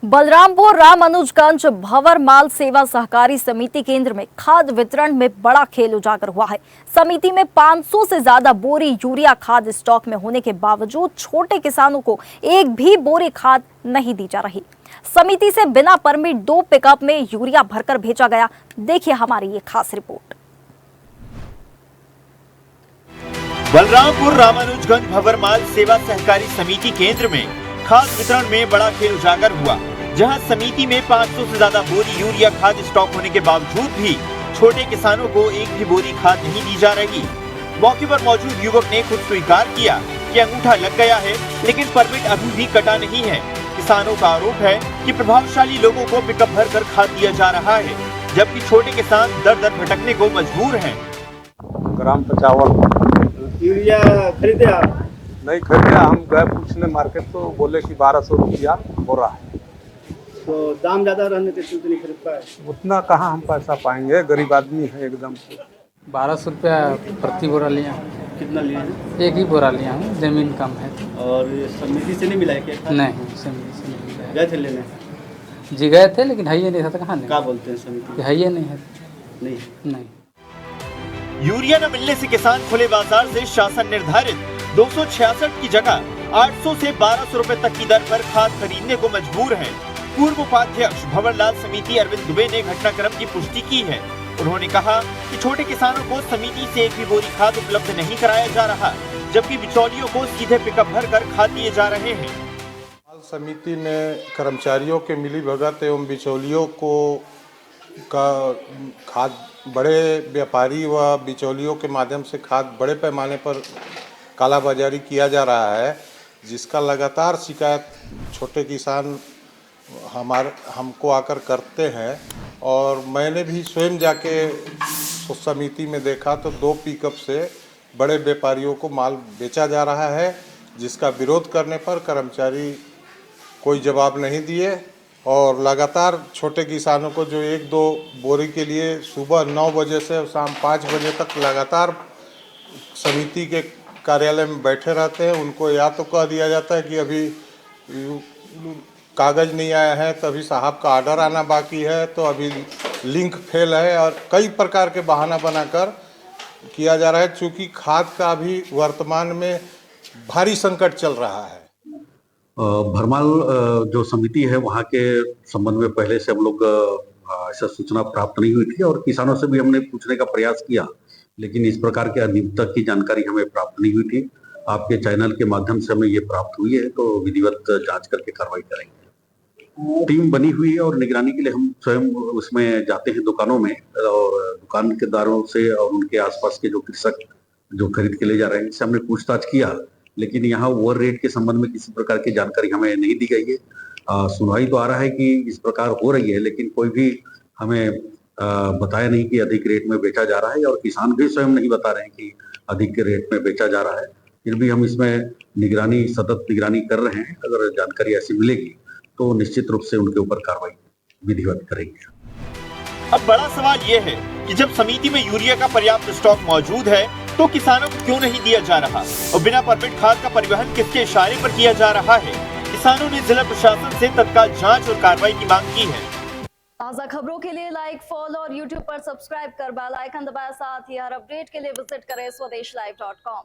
बलरामपुर रामानुजगंज भंवरमाल सेवा सहकारी समिति केंद्र में खाद वितरण में बड़ा खेल उजागर हुआ है। समिति में 500 से ज्यादा बोरी यूरिया खाद स्टॉक में होने के बावजूद छोटे किसानों को एक भी बोरी खाद नहीं दी जा रही। समिति से बिना परमिट 2 पिकअप में यूरिया भरकर भेजा गया। देखिए हमारी ये खास रिपोर्ट। बलरामपुर रामानुजगंज भंवरमाल सेवा सहकारी समिति केंद्र में खाद वितरण में बड़ा खेल उजागर हुआ, जहां समिति में 500 से ज्यादा बोरी यूरिया खाद स्टॉक होने के बावजूद भी छोटे किसानों को एक भी बोरी खाद नहीं दी जा रही। मौके पर मौजूद युवक ने खुद स्वीकार किया कि अंगूठा लग गया है, लेकिन परमिट अभी भी कटा नहीं है। किसानों का आरोप है कि प्रभावशाली लोगों को पिकअप भरकर खाद दिया जा रहा है, जबकि छोटे किसान दर दर भटकने को मजबूर हैं। ग्राम पचावन यूरिया खरीदे आप? नहीं खरीदा, हम गए पूछने मार्केट तो बोले कि 1200 रुपया बोरा है। तो दाम ज्यादा रहने के चलते नहीं खरीद पाए? उतना कहाँ हम पैसा पाएंगे, गरीब आदमी है एकदम से। 1200 रुपया प्रति बोरा लिया। कितना लिए हैं? एक ही बोरा लिया हूँ, जमीन कम है। और ये समिति से नहीं मिला है क्या? नहीं, समिति से नहीं मिला। गए थे लेने? जी गए थे, लेकिन है ये नहीं था। कहाँ क्या बोलते हैं समिति? है ये नहीं है। नहीं। यूरिया न मिलने से किसान खुले बाजार से शासन निर्धारित 266 की जगह 800 से 1200 रुपए तक की दर पर खाद खरीदने को मजबूर हैं। पूर्व उपाध्यक्ष भंवरलाल समिति अरविंद दुबे ने घटनाक्रम की पुष्टि की है। उन्होंने कहा कि छोटे किसानों को समिति से एक भी बोरी खाद उपलब्ध नहीं कराया जा रहा, जबकि बिचौलियों को सीधे पिकअप भरकर खाद दिए जा रहे हैं। समिति में कर्मचारियों के मिलीभगत एवं बिचौलियों को का खाद बड़े व्यापारी व बिचौलियों के माध्यम से खाद बड़े पैमाने पर कालाबाजारी किया जा रहा है, जिसका लगातार शिकायत छोटे किसान हमको आकर करते हैं। और मैंने भी स्वयं जाके उस समिति में देखा तो 2 पिकअप से बड़े व्यापारियों को माल बेचा जा रहा है, जिसका विरोध करने पर कर्मचारी कोई जवाब नहीं दिए और लगातार छोटे किसानों को जो 1-2 बोरी के लिए सुबह 9 बजे से शाम 5 बजे तक लगातार समिति के कार्यालय में बैठे रहते हैं। उनको या तो कह दिया जाता है कि अभी कागज़ नहीं आया है, तो अभी साहब का ऑर्डर आना बाकी है, तो अभी लिंक फेल है, और कई प्रकार के बहाना बनाकर किया जा रहा है। चूँकि खाद का अभी वर्तमान में भारी संकट चल रहा है। भरमाल जो समिति है वहाँ के संबंध में पहले से हम लोग ऐसा सूचना प्राप्त नहीं हुई थी और किसानों से भी हमने पूछने का प्रयास किया, लेकिन इस प्रकार के अधिकतर की जानकारी हमें प्राप्त नहीं हुई थी। आपके चैनल के माध्यम से हमें ये प्राप्त हुई है, तो विधिवत जांच करके कार्रवाई करेंगे। टीम बनी हुई है और निगरानी के लिए हम स्वयं उसमें जाते हैं दुकानों में, और दुकानदारों से और उनके आसपास के जो कृषक जो खरीद के ले जा रहे हैं इससे हमने पूछताछ किया, लेकिन यहाँ ओवर रेट के संबंध में किसी प्रकार की जानकारी हमें नहीं दी गई है। सुनवाई तो आ रहा है कि इस प्रकार हो रही है, लेकिन कोई भी हमें बताया नहीं कि अधिक रेट में बेचा जा रहा है, और किसान भी स्वयं नहीं बता रहे हैं कि अधिक रेट में बेचा जा रहा है। फिर भी हम इसमें सतत निगरानी कर रहे हैं। अगर जानकारी ऐसी मिलेगी तो निश्चित रूप से उनके ऊपर कार्रवाई विधिवत करेंगे। अब बड़ा सवाल ये है कि जब समिति में यूरिया का पर्याप्त स्टॉक मौजूद है, तो किसानों को क्यों नहीं दिया जा रहा, और बिना परमिट खाद का परिवहन किसके इशारे पर किया जा रहा है। किसानों ने जिला प्रशासन से तत्काल जांच और कार्रवाई की मांग की है। ताज़ा खबरों के लिए लाइक, फॉलो और यूट्यूब पर सब्सक्राइब कर बेल आइकन दबाएं। साथ ही हर अपडेट के लिए विजिट करें स्वदेशलाइव.com।